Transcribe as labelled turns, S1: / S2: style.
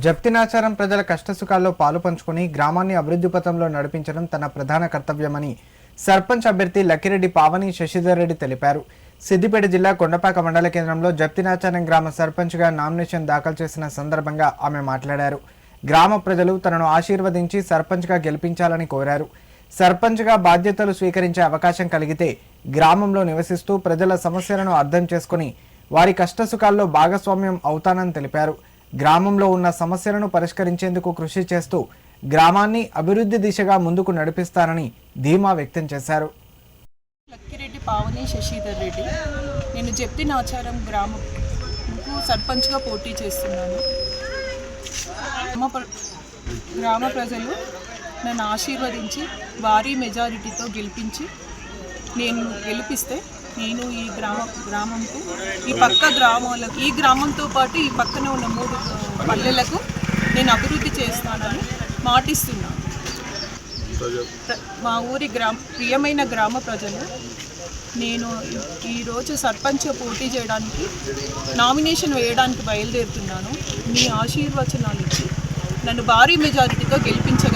S1: జప్తినాచారం ప్రజల కష్టసుఖాల్లో పాలు పంచుకొని గ్రామాన్ని అభివృద్ధి పథంలో నడిపించడం తన ప్రధాన కర్తవ్యమని సర్పంచ్ అభ్యర్థి లక్కిరెడ్డి పావని శశిధర్ రెడ్డి తెలిపారు. సిద్దిపేట జిల్లా కొండపాక మండల కేంద్రంలో జప్తినాచారం గ్రామ సర్పంచ్గా నామినేషన్ దాఖలు చేసిన సందర్భంగా ఆమె మాట్లాడారు. గ్రామ ప్రజలు తనను ఆశీర్వదించి సర్పంచ్గా గెలిపించాలని కోరారు. సర్పంచ్గా బాధ్యతలు స్వీకరించే అవకాశం కలిగితే గ్రామంలో నివసిస్తూ ప్రజల సమస్యలను అర్థం చేసుకుని వారి కష్టసుఖాల్లో భాగస్వామ్యం అవుతానని తెలిపారు. గ్రామంలో ఉన్న సమస్యలను పరిష్కరించేందుకు కృషి చేస్తూ గ్రామాన్ని అభివృద్ధి దిశగా ముందుకు నడిపిస్తానని ధీమా వ్యక్తం చేశారు.
S2: లక్కిరెడ్డి పావని శశిధర్ రెడ్డి. నేను జప్తినాచారం గ్రామంకు సర్పంచ్గా పోటీ చేస్తున్నాను. గ్రామ ప్రజలు నన్ను ఆశీర్వదించి భారీ మెజారిటీతో గెలిపిస్తే నేను ఈ గ్రామంకు ఈ పక్క గ్రామాలకు ఈ గ్రామంతో పాటు ఈ పక్కన ఉన్న 3 పల్లెలకు నేను అభివృద్ధి చేస్తానని మాటిస్తున్నాను. మా ఊరి ప్రియమైన గ్రామ ప్రజలు, నేను ఈరోజు సర్పంచ్ పోటీ చేయడానికి నామినేషన్ వేయడానికి బయలుదేరుతున్నాను. మీ ఆశీర్వచనాలు ఇచ్చి నన్ను భారీ మెజారిటీతో గెలిపించగలరు.